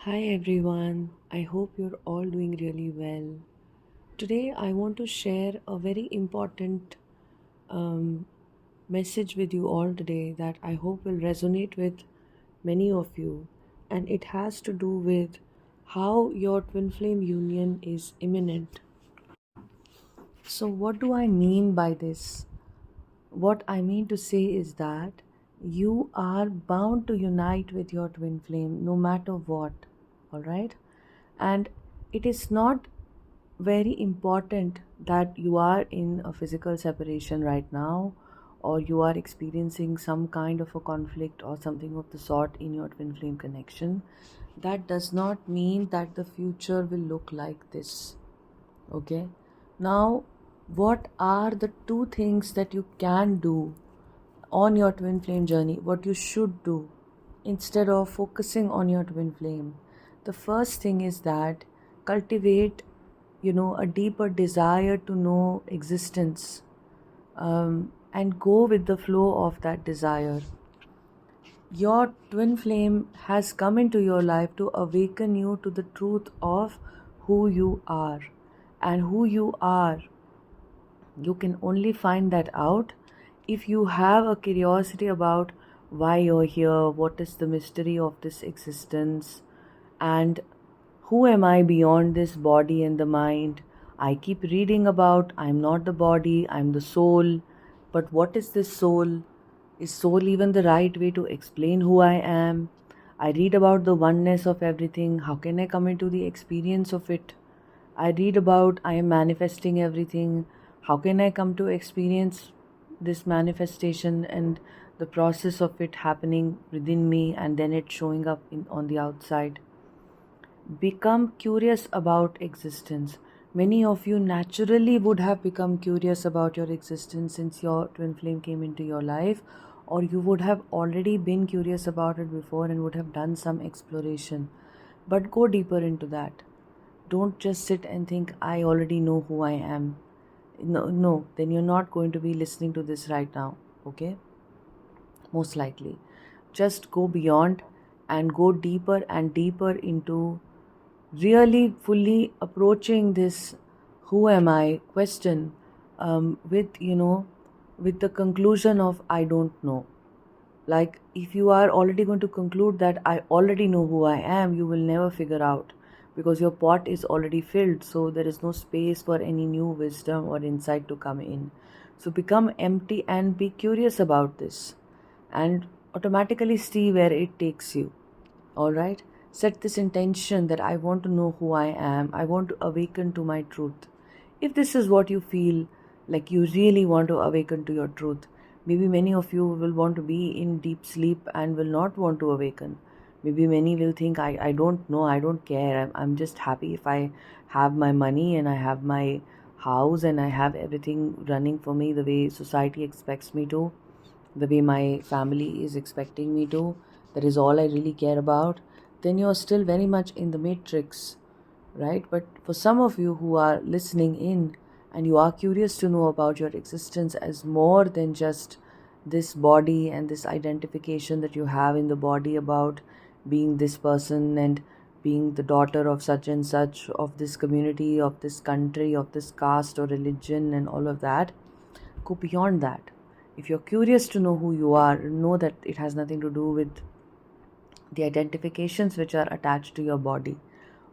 Hi everyone, I hope you're all doing really well. Today, I want to share a very important um, message with you all today that I hope will resonate with many of you, and it has to do with how your twin flame union is imminent. So, what do I mean by this? What I mean to say is that you are bound to unite with your twin flame no matter what, all right? And it is not very important that you are in a physical separation right now or you are experiencing some kind of a conflict or something of the sort in your twin flame connection. That does not mean that the future will look like this. Okay, now what are the two things that you can do on your twin flame journey, what you should do instead of focusing on your twin flame? The first thing is that cultivate, a deeper desire to know existence, and go with the flow of that desire. Your twin flame has come into your life to awaken you to the truth of who you are. And who you are, you can only find that out if you have a curiosity about why you're here, what is the mystery of this existence, and who am I beyond this body and the mind. I keep reading about I'm not the body, I'm the soul. But what is this soul? Is soul even the right way to explain who I am? I read about the oneness of everything. How can I come into the experience of it? I read about I am manifesting everything. How can I come to experience this manifestation and the process of it happening within me and then it showing up on the outside? Become curious about existence. Many of you naturally would have become curious about your existence since your twin flame came into your life, or you would have already been curious about it before and would have done some exploration. But go deeper into that. Don't just sit and think, I already know who I am. No, then you're not going to be listening to this right now, okay? Most likely. Just go beyond and go deeper and deeper into really fully approaching this who am I question, with the conclusion of I don't know. Like, if you are already going to conclude that I already know who I am, you will never figure out because your pot is already filled. So there is no space for any new wisdom or insight to come in. So become empty and be curious about this and automatically see where it takes you. All right? Set this intention that I want to know who I am. I want to awaken to my truth. If this is what you feel like you really want to awaken to your truth, maybe many of you will want to be in deep sleep and will not want to awaken. Maybe many will think, I don't know, I don't care. I'm just happy if I have my money and I have my house and I have everything running for me the way society expects me to, the way my family is expecting me to. That is all I really care about. Then you're still very much in the matrix, right? But for some of you who are listening in and you are curious to know about your existence as more than just this body and this identification that you have in the body about being this person and being the daughter of such and such, of this community, of this country, of this caste or religion, and all of that, go beyond that. If you're curious to know who you are, know that it has nothing to do with the identifications which are attached to your body.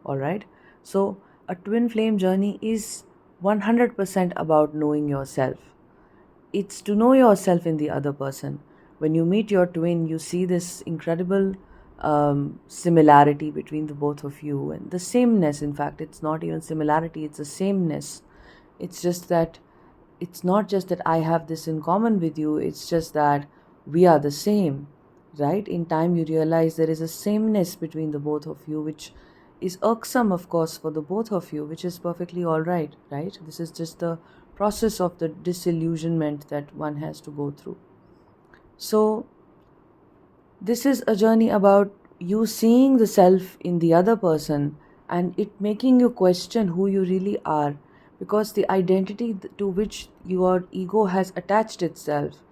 All right. So, a twin flame journey is 100% about knowing yourself. It's to know yourself in the other person. When you meet your twin, you see this incredible similarity between the both of you and the sameness. In fact, it's not even similarity, it's a sameness. It's just that it's not just that I have this in common with you, it's just that we are the same, right? In time, you realize there is a sameness between the both of you, which is irksome, of course, for the both of you, which is perfectly all right, right? This is just the process of the disillusionment that one has to go through. So, this is a journey about you seeing the self in the other person and it making you question who you really are, because the identity to which your ego has attached itself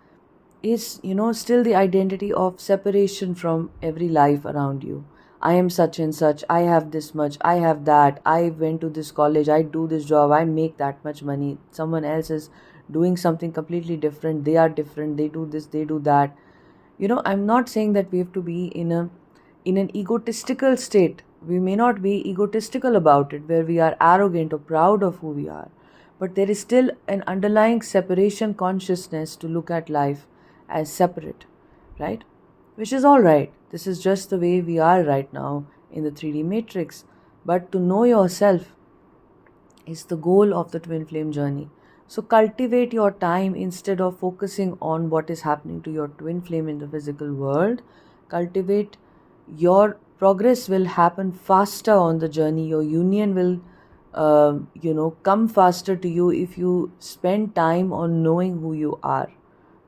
is, still the identity of separation from every life around you. I am such and such, I have this much, I have that, I went to this college, I do this job, I make that much money. Someone else is doing something completely different, they are different, they do this, they do that. I'm not saying that we have to be in an egotistical state. We may not be egotistical about it, where we are arrogant or proud of who we are, but there is still an underlying separation consciousness to look at life as separate, right? Which is all right. This is just the way we are right now in the 3D matrix. But to know yourself is the goal of the twin flame journey. So cultivate your time instead of focusing on what is happening to your twin flame in the physical world. Cultivate your progress will happen faster on the journey. Your union will, come faster to you if you spend time on knowing who you are,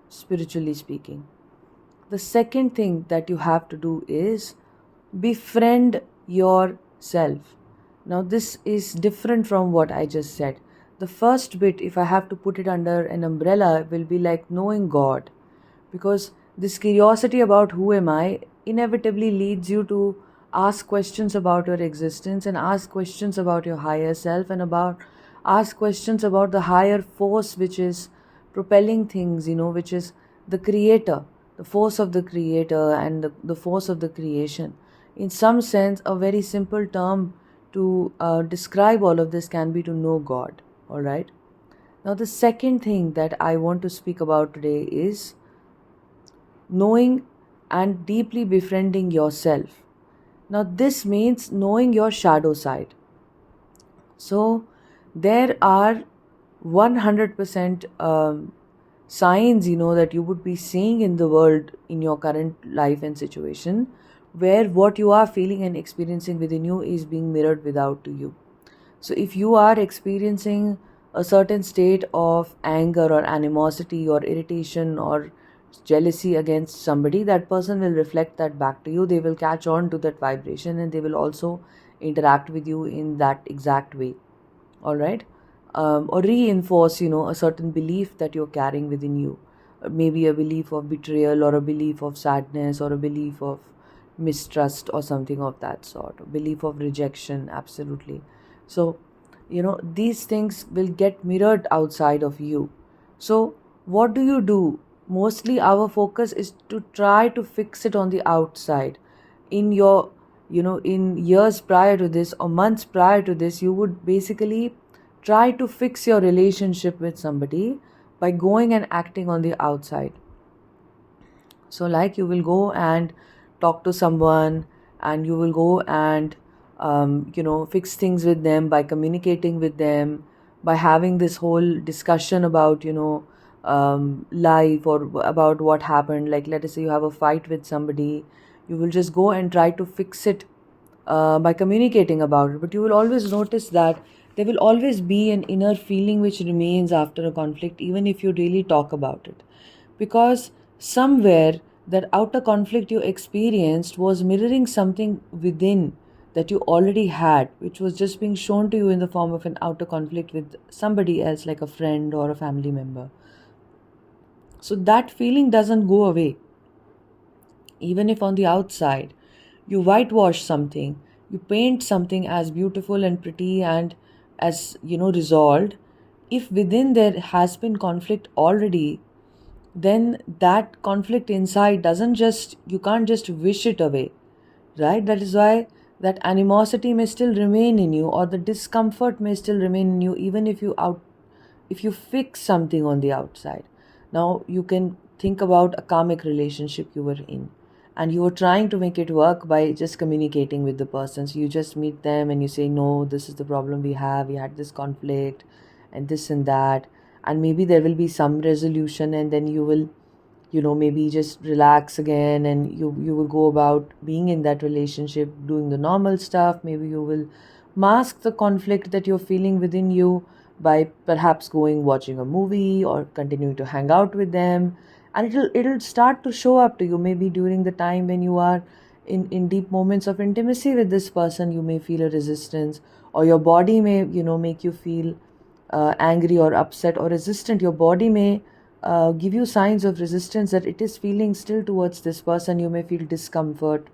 spiritually speaking. The second thing that you have to do is befriend yourself. Now, this is different from what I just said. The first bit, if I have to put it under an umbrella, will be like knowing God, because this curiosity about who am I inevitably leads you to ask questions about your existence, and ask questions about your higher self, and about ask questions about the higher force which is propelling things, which is the creator, the force of the creator, and the force of the creation. In some sense, a very simple term to describe all of this can be to know God. All right. Now, the second thing that I want to speak about today is knowing and deeply befriending yourself. Now, this means knowing your shadow side. So, there are 100% signs, that you would be seeing in the world in your current life and situation, where what you are feeling and experiencing within you is being mirrored without to you. So, if you are experiencing a certain state of anger or animosity or irritation or jealousy against somebody, that person will reflect that back to you. They will catch on to that vibration, and they will also interact with you in that exact way. All right. Or reinforce, a certain belief that you're carrying within you. Maybe a belief of betrayal, or a belief of sadness, or a belief of mistrust, or something of that sort, a belief of rejection. Absolutely. So, these things will get mirrored outside of you. So, what do you do? Mostly our focus is to try to fix it on the outside. In your, in years prior to this or months prior to this, you would basically try to fix your relationship with somebody by going and acting on the outside. So, like, you will go and talk to someone, and you will go and, fix things with them by communicating with them, by having this whole discussion about, life, or about what happened. Like, let us say you have a fight with somebody, you will just go and try to fix it by communicating about it. But you will always notice that there will always be an inner feeling which remains after a conflict, even if you really talk about it. Because somewhere that outer conflict you experienced was mirroring something within that you already had, which was just being shown to you in the form of an outer conflict with somebody else, like a friend or a family member. So that feeling doesn't go away. Even if on the outside you whitewash something, you paint something as beautiful and pretty and as resolved, if within there has been conflict already, then that conflict inside doesn't just, you can't just wish it away, right? That is why that animosity may still remain in you, or the discomfort may still remain in you, even if you fix something on the outside. Now, you can think about a karmic relationship you were in, and you were trying to make it work by just communicating with the person. So you just meet them and you say, no, this is the problem we have. We had this conflict and this and that. And maybe there will be some resolution, and then you will, maybe just relax again, and you will go about being in that relationship, doing the normal stuff. Maybe you will mask the conflict that you're feeling within you by perhaps going watching a movie or continuing to hang out with them, and it'll start to show up to you. Maybe during the time when you are in deep moments of intimacy with this person, you may feel a resistance, or your body may make you feel angry or upset or resistant. Your body may give you signs of resistance that it is feeling still towards this person. You may feel discomfort,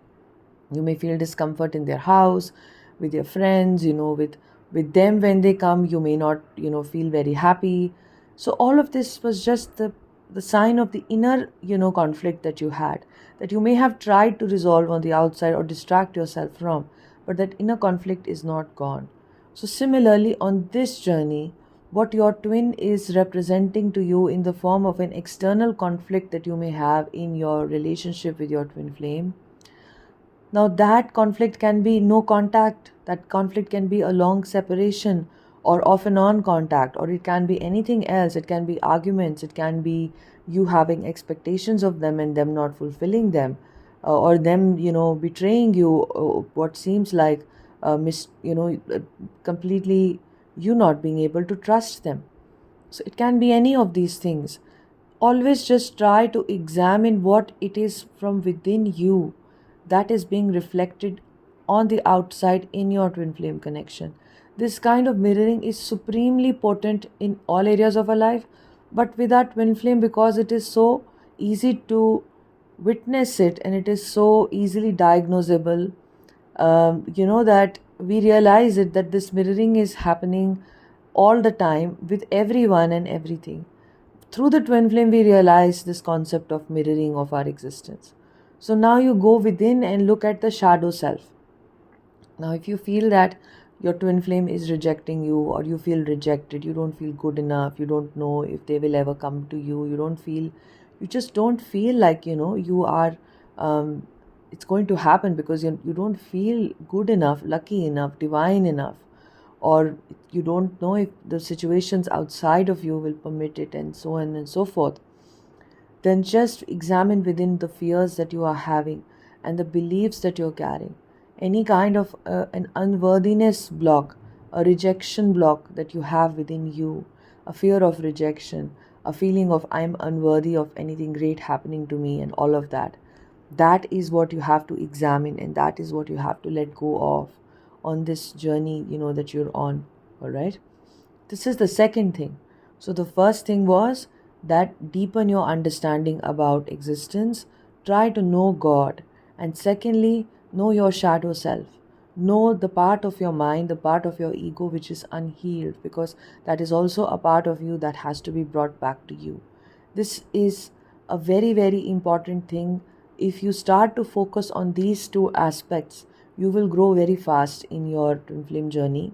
You may feel discomfort in their house, with your friends, with them when they come, you may not, feel very happy. So all of this was just the sign of the inner, conflict that you had, that you may have tried to resolve on the outside or distract yourself from, but that inner conflict is not gone. So similarly, on this journey, what your twin is representing to you in the form of an external conflict that you may have in your relationship with your twin flame. Now, that conflict can be no contact, that conflict can be a long separation or off and on contact, or it can be anything else. It can be arguments, it can be you having expectations of them and them not fulfilling them, or them, betraying you, what seems like completely you not being able to trust them. So, it can be any of these things. Always just try to examine what it is from within you that is being reflected on the outside in your twin flame connection. This kind of mirroring is supremely potent in all areas of our life, but with our twin flame, because it is so easy to witness it and it is so easily diagnosable, that we realize it that this mirroring is happening all the time with everyone and everything. Through the twin flame, we realize this concept of mirroring of our existence. So now you go within and look at the shadow self. Now, if you feel that your twin flame is rejecting you, or you feel rejected, you don't feel good enough, you don't know if they will ever come to you, you just don't feel like, you are, it's going to happen, because you don't feel good enough, lucky enough, divine enough, or you don't know if the situations outside of you will permit it, and so on and so forth. Then just examine within the fears that you are having and the beliefs that you're carrying. Any kind of an unworthiness block, a rejection block that you have within you, a fear of rejection, a feeling of I'm unworthy of anything great happening to me, and all of that. That is what you have to examine, and that is what you have to let go of on this journey, that you're on. All right. This is the second thing. So, the first thing was that deepen your understanding about existence, try to know God, and secondly, know your shadow self. Know the part of your mind, the part of your ego which is unhealed, because that is also a part of you that has to be brought back to you. This is a very, very important thing. If you start to focus on these two aspects, you will grow very fast in your twin flame journey,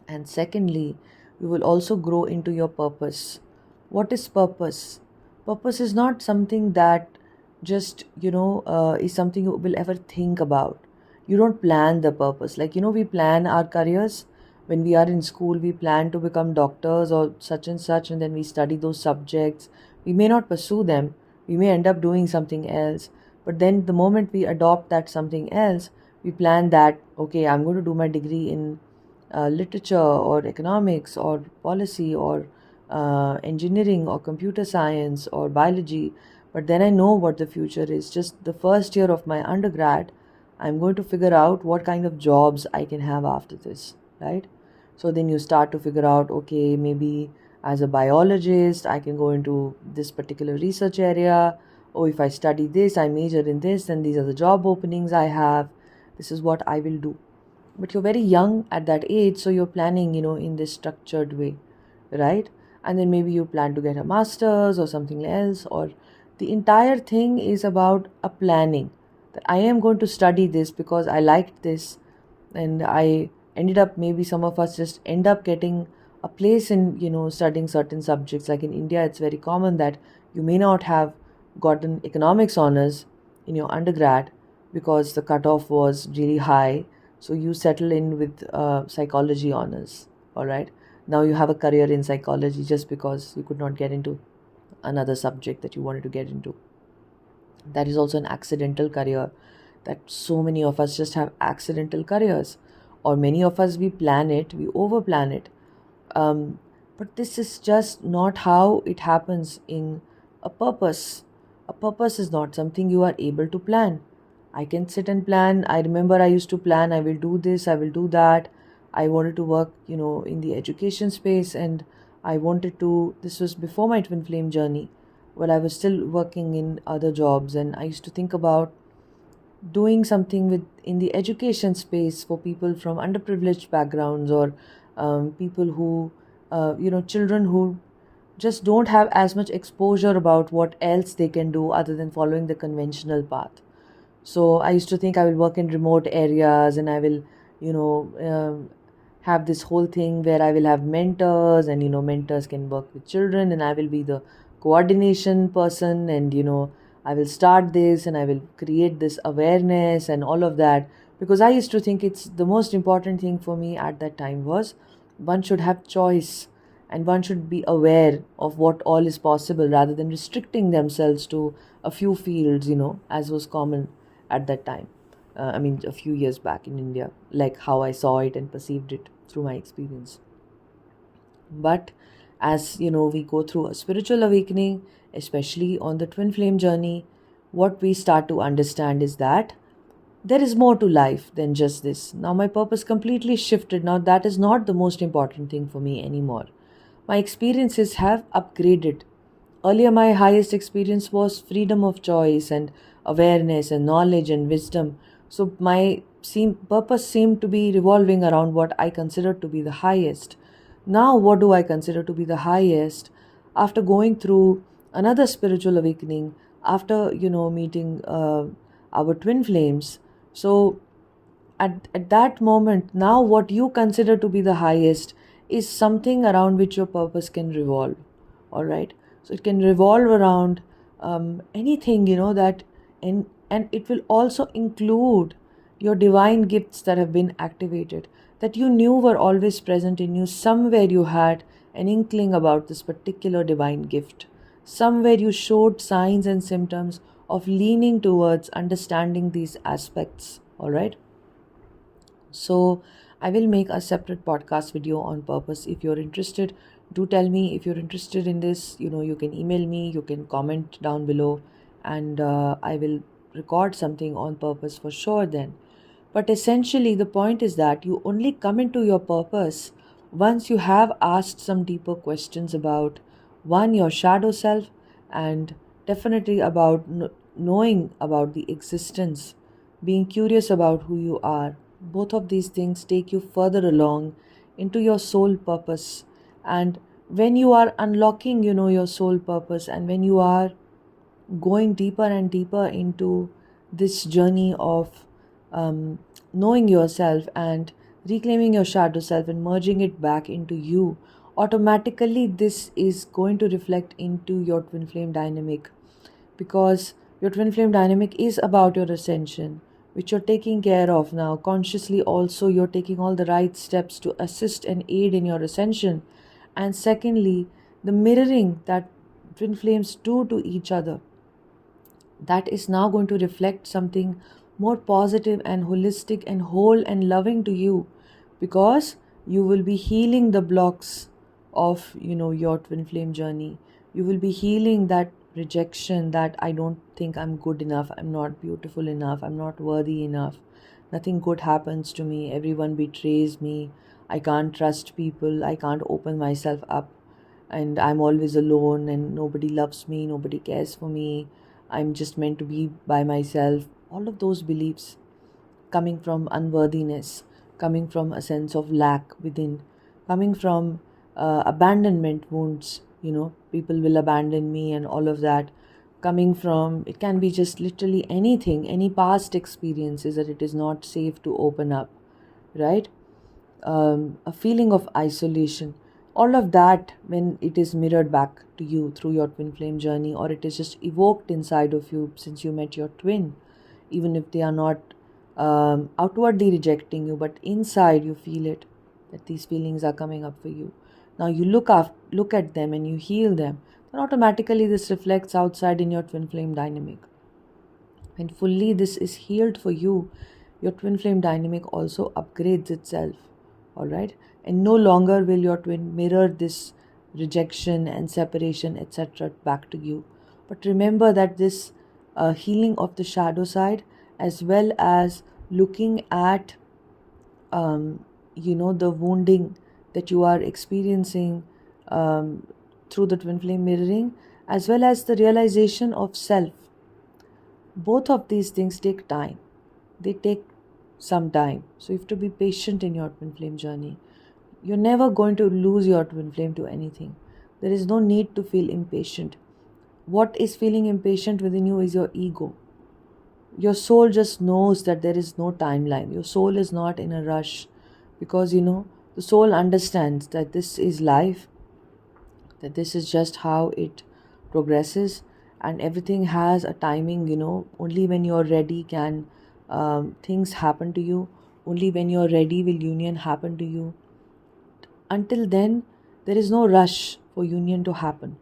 and secondly, you will also grow into your purpose. What is purpose? Purpose is not something that just, is something you will ever think about. You don't plan the purpose. Like, we plan our careers. When we are in school, we plan to become doctors or such and such, and then we study those subjects. We may not pursue them. We may end up doing something else. But then the moment we adopt that something else, we plan that, okay, I'm going to do my degree in literature or economics or policy or engineering or computer science or biology, but then I know what the future is. Just the first year of my undergrad, I'm going to figure out what kind of jobs I can have after this, right? So then you start to figure out, okay, maybe as a biologist, I can go into this particular research area. Oh, if I study this, I major in this, then these are the job openings I have. This is what I will do. But you're very young at that age, so you're planning, in this structured way, right? And then maybe you plan to get a master's or something else, or the entire thing is about a planning, that I am going to study this because I liked this, and I ended up, maybe some of us just end up getting a place in, studying certain subjects. Like in India, it's very common that you may not have gotten economics honors in your undergrad because the cutoff was really high, so you settle in with psychology honors. All right. Now you have a career in psychology just because you could not get into another subject that you wanted to get into. That is also an accidental career, that so many of us just have accidental careers, or many of us, we plan it, we over plan it. But this is just not how it happens in a purpose. A purpose is not something you are able to plan. I can sit and plan. I remember I used to plan, I will do this, I will do that. I wanted to work, in the education space, and I wanted to, this was before my twin flame journey, while I was still working in other jobs, and I used to think about doing something with in the education space for people from underprivileged backgrounds, or people who children who just don't have as much exposure about what else they can do other than following the conventional path. So I used to think I will work in remote areas, and I will, you know, have this whole thing where I will have mentors, and mentors can work with children, and I will be the coordination person, and I will start this, and I will create this awareness and all of that. Because I used to think it's the most important thing for me at that time was one should have choice, and one should be aware of what all is possible rather than restricting themselves to a few fields, as was common at that time. I mean, a few years back in India, like how I saw it and perceived it through my experience. But as we go through a spiritual awakening, especially on the twin flame journey, what we start to understand is that there is more to life than just this. Now, my purpose completely shifted. Now, that is not the most important thing for me anymore. My experiences have upgraded. Earlier, my highest experience was freedom of choice and awareness and knowledge and wisdom. So, my purpose seemed to be revolving around what I considered to be the highest. Now, what do I consider to be the highest? After going through another spiritual awakening, after meeting our twin flames, so at that moment, now what you consider to be the highest is something around which your purpose can revolve. All right, so it can revolve around anything, that, and it will also include your divine gifts that have been activated, that you knew were always present in you. Somewhere you had an inkling about this particular divine gift. Somewhere you showed signs and symptoms of leaning towards understanding these aspects. All right, so I will make a separate podcast video on purpose. If you're interested, do tell me if you're interested in this. You can email me, you can comment down below, and I will record something on purpose for sure then. But essentially, the point is that you only come into your purpose once you have asked some deeper questions about one, your shadow self, and definitely about knowing about the existence, being curious about who you are. Both of these things take you further along into your soul purpose. And when you are unlocking, your soul purpose, and when you are going deeper and deeper into this journey of knowing yourself and reclaiming your shadow self and merging it back into you, automatically this is going to reflect into your twin flame dynamic, because your twin flame dynamic is about your ascension, which you're taking care of now consciously. Also, you're taking all the right steps to assist and aid in your ascension. And secondly, the mirroring that twin flames do to each other, that is now going to reflect something more positive and holistic and whole and loving to you, because you will be healing the blocks of your twin flame journey. You will be healing that rejection, that I don't think I'm good enough, I'm not beautiful enough, I'm not worthy enough, nothing good happens to me, everyone betrays me, I can't trust people, I can't open myself up, and I'm always alone, and nobody loves me, nobody cares for me, I'm just meant to be by myself. All of those beliefs coming from unworthiness, coming from a sense of lack within, coming from abandonment wounds, people will abandon me and all of that. Coming from, it can be just literally anything, any past experiences that it is not safe to open up, right? A feeling of isolation, all of that, when it is mirrored back to you through your twin flame journey, or it is just evoked inside of you since you met your twin, even if they are not outwardly rejecting you, but inside you feel it, that these feelings are coming up for you. Now you look at them and you heal them, then automatically this reflects outside in your twin flame dynamic. When fully this is healed for you, your twin flame dynamic also upgrades itself. All right, and no longer will your twin mirror this rejection and separation, etc., back to you. But remember that this healing of the shadow side, as well as looking at the wounding that you are experiencing through the twin flame mirroring, as well as the realization of self, both of these things take time. they take some time. So you have to be patient in your twin flame journey. You're never going to lose your twin flame to anything. There is no need to feel impatient. What is feeling impatient within you is your ego. Your soul just knows that there is no timeline. Your soul is not in a rush because the soul understands that this is life, that this is just how it progresses, and everything has a timing. Only when you're ready can things happen to you. Only when you're ready will union happen to you. Until then, there is no rush for union to happen.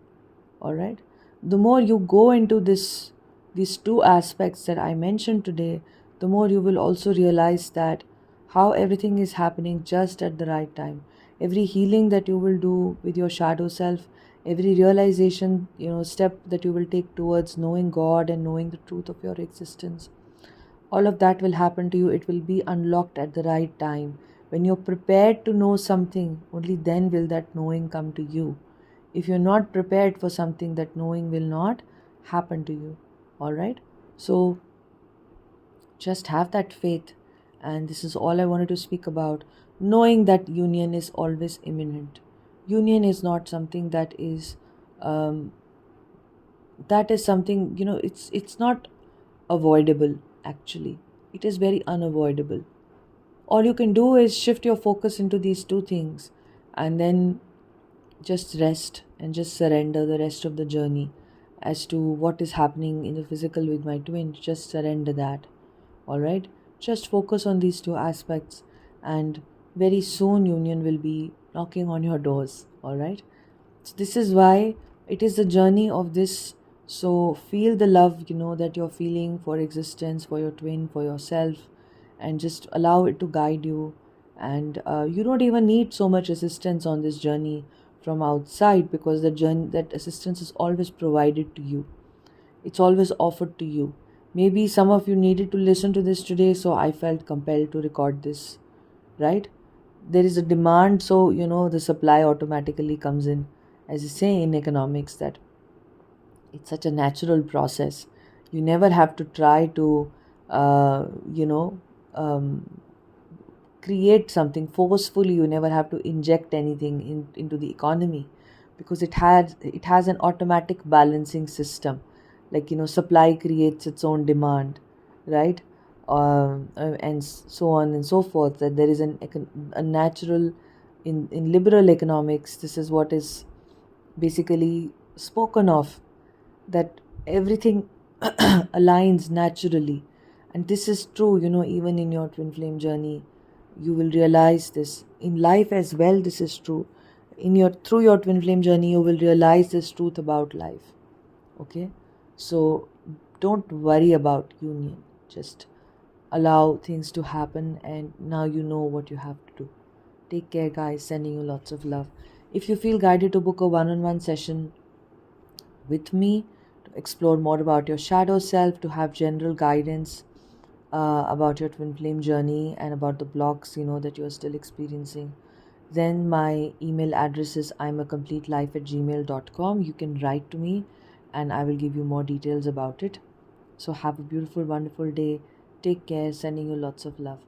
All right, the more you go into these two aspects that I mentioned today, the more you will also realize that how everything is happening just at the right time. Every healing that you will do with your shadow self, every realization step that you will take towards knowing God and knowing the truth of your existence, all of that will happen to you. It will be unlocked at the right time. When you're prepared to know something, only then will that knowing come to you. If you're not prepared for something, that knowing will not happen to you. All right? So just have that faith. And this is all I wanted to speak about. Knowing that union is always imminent. Union is not something um, that is something, it's not avoidable actually. It is very unavoidable. All you can do is shift your focus into these two things, and then just rest and just surrender the rest of the journey as to what is happening in the physical with my twin. Just surrender that. All right, just focus on these two aspects, and very soon union will be knocking on your doors. All right, so this is why it is the journey of this. So feel the love, that you're feeling for existence, for your twin, for yourself, and just allow it to guide you. And you don't even need so much assistance on this journey from outside, because the journey, that assistance is always provided to you. It's always offered to you. Maybe some of you needed to listen to this today, so I felt compelled to record this, right? There is a demand, so the supply automatically comes in. As you say in economics, that it's such a natural process. You never have to try to uh, you know um, create something forcefully. You never have to inject anything into the economy, because it has an automatic balancing system. Like, supply creates its own demand, right? And so on and so forth, that there is a natural, in liberal economics, this is what is basically spoken of, that everything aligns naturally. And this is true, even in your twin flame journey. You will realize this in life as well. This is true. Through your twin flame journey, you will realize this truth about life. Okay? So don't worry about union. Just allow things to happen, and now you know what you have to do. Take care, guys. Sending you lots of love. If you feel guided to book a one-on-one session with me to explore more about your shadow self, to have general guidance about your twin flame journey and about the blocks that you are still experiencing, then my email address is imacompletelife@gmail.com. You can write to me and I will give you more details about it. So have a beautiful, wonderful day. Take care. Sending you lots of love.